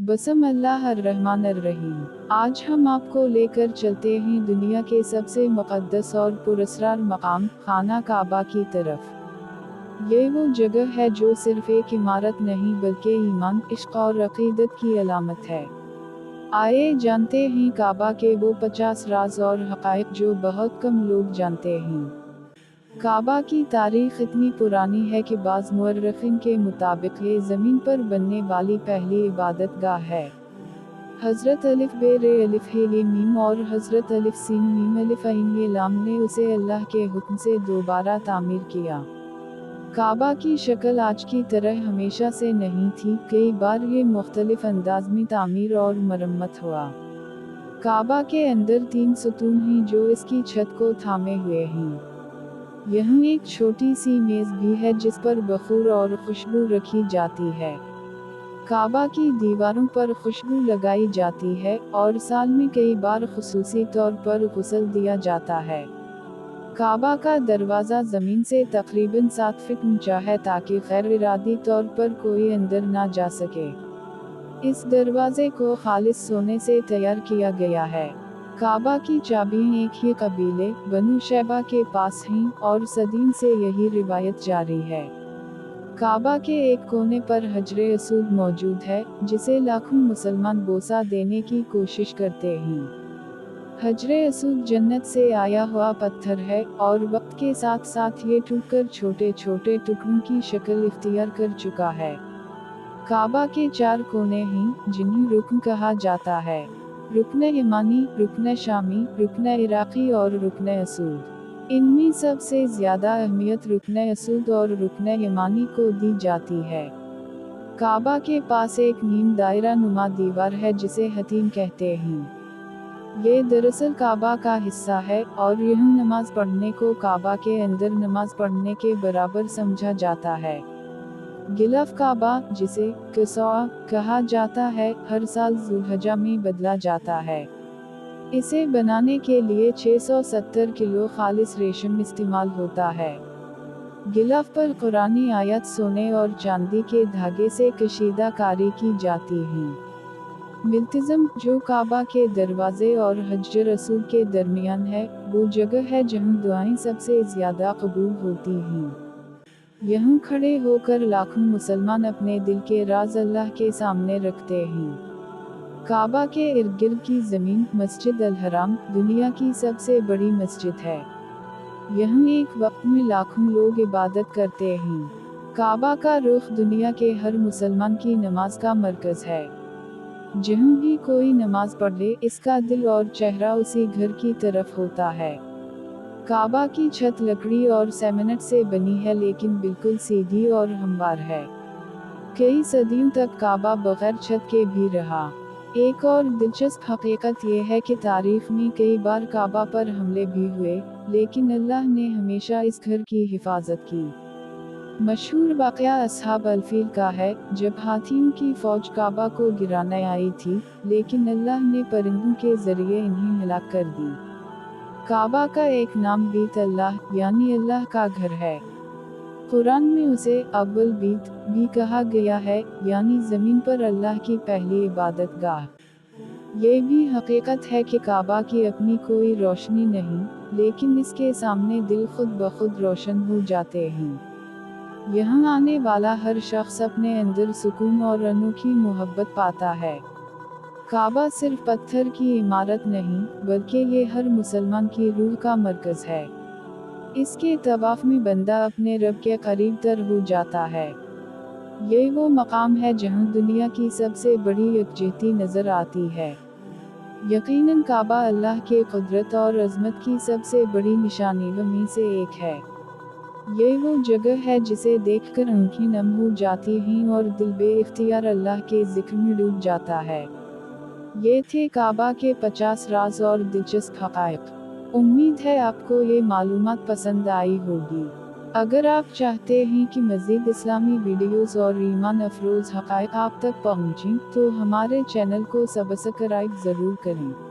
बसम अल्लाह अर्रहमान अर्रहीम। आज हम आपको लेकर चलते हैं दुनिया के सबसे मुक़द्दस और पुरस्कार मकाम खाना काबा की तरफ। ये वो जगह है जो सिर्फ एक इमारत नहीं बल्कि ईमान, इश्क और अक़ीदत की अलामत है। आइए जानते हैं काबा के वो 50 राज और हक़ाइक़ जो बहुत कम लोग जानते हैं। काबा की तारीख़ इतनी पुरानी है कि बाज़ मुअर्रिख़ीन के मुताबिक ये ज़मीन पर बनने वाली पहली इबादत गाह है। हज़रत अलिफ बे रे अलिफ हे ये मीम और हज़रत अलिफ सीन मीम अलिफ ऐन ये लाम ने उसे अल्लाह के हुक्म से दोबारा तामीर किया। काबा की शक्ल आज की तरह हमेशा से नहीं थी, कई बार ये मुख्तलिफ अंदाज में तामीर और मरम्मत हुआ। काबा के अंदर 3 सतून हैं जो इसकी छत को थामे हुए हैं। यहाँ एक छोटी सी मेज़ भी है जिस पर बखूर और खुशबू रखी जाती है। काबा की दीवारों पर खुशबू लगाई जाती है और साल में कई बार खुसूसी तौर पर गुस्ल दिया जाता है। काबा का दरवाज़ा ज़मीन से तकरीबन 7 फीट ऊंचा है ताकि गैर इरादी तौर पर कोई अंदर ना जा सके। इस दरवाज़े को खालिस सोने से तैयार किया गया है। काबा की चाबियां एक ही कबीले बनु शैबा के पास हैं और सदीन से यही रिवायत जारी है। काबा के एक कोने पर हजरे असूद मौजूद है, जिसे लाखों मुसलमान बोसा देने की कोशिश करते हैं। हजरे असूद जन्नत से आया हुआ पत्थर है और वक्त के साथ साथ ये टूटकर छोटे छोटे टुकड़ों की शक्ल इख्तियार कर चुका है। काबा के 4 कोने हैं जिन्हें रुकन कहा जाता है। रुकन यमानी, रुकन शामी, रुकन इराक़ी और रुकन असूद। इनमें सबसे ज़्यादा अहमियत रुकन असूद और रुकन यमानी को दी जाती है। काबा के पास एक नीम दायरा नुमा दीवार है जिसे हतीम कहते हैं। ये दरअसल काबा का हिस्सा है और यह नमाज पढ़ने को काबा के अंदर नमाज पढ़ने के बराबर समझा जाता है। गिलाफ काबा, जिसे कसौआ कहा जाता है, हर साल ज़ुल्हज्जा में बदला जाता है। इसे बनाने के लिए 670 किलो खालिस रेशम इस्तेमाल होता है। गिलाफ पर कुरानी आयत सोने और चांदी के धागे से कशीदा कारी की जाती है। मिल्तज़म, जो काबा के दरवाजे और हजर असूद के दरमियान है, वो जगह है जहाँ दुआएं सबसे ज़्यादा कबूल होती हैं। यहाँ खड़े होकर लाखों मुसलमान अपने दिल के राज अल्लाह के सामने रखते हैं। काबा के इर्द गिर्द की ज़मीन मस्जिद अल हराम दुनिया की सबसे बड़ी मस्जिद है। यहाँ एक वक्त में लाखों लोग इबादत करते हैं। काबा का रुख दुनिया के हर मुसलमान की नमाज का मरकज़ है। जहाँ भी कोई नमाज पढ़े, इसका दिल और चेहरा उसी घर की तरफ होता है। काबा की छत लकड़ी और सीमेंट से बनी है लेकिन बिल्कुल सीधी और हमवार है। कई सदियों तक काबा बगैर छत के भी रहा। एक और दिलचस्प हकीकत यह है कि तारीख में कई बार काबा पर हमले भी हुए, लेकिन अल्लाह ने हमेशा इस घर की हिफाजत की। मशहूर वाक़या अस्हाब अल-फील का है, जब हाथियों की फ़ौज काबा को गिराने आई थी, लेकिन अल्लाह ने परिंदों के ज़रिए इन्हें हिलाक कर दी। काबा का एक नाम बीत अल्लाह यानी अल्लाह का घर है। कुरान में उसे अव्वल बीत भी कहा गया है, यानी ज़मीन पर अल्लाह की पहली इबादत गाह। ये भी हकीकत है कि काबा की अपनी कोई रोशनी नहीं, लेकिन इसके सामने दिल खुद ब खुद रोशन हो जाते हैं। यहाँ आने वाला हर शख्स अपने अंदर सुकून और अनोखी मोहब्बत पाता है। काबा सिर्फ पत्थर की इमारत नहीं, बल्कि ये हर मुसलमान की रूह का मरकज़ है। इसके तवाफ़ में बंदा अपने रब के करीब तर हो जाता है। ये वो मकाम है जहाँ दुनिया की सबसे बड़ी यकजहती नज़र आती है। यकीनन काबा अल्लाह के कुदरत और अज़मत की सबसे बड़ी निशानियों में से एक है। ये वो जगह है जिसे देखकर आँखें नम हो जाती हैं और दिल बे-इख्तियार अल्लाह के ज़िक्र में डूब जाता है। ये थे काबा के 50 राज और दिलचस्प हक़ाइक़। उम्मीद है आपको ये मालूमात पसंद आई होगी। अगर आप चाहते हैं कि मज़ीद इस्लामी वीडियोस और ईमान अफरोज़ हक़ाइक़ आप तक पहुँचें, तो हमारे चैनल को सब्सक्राइब ज़रूर करें।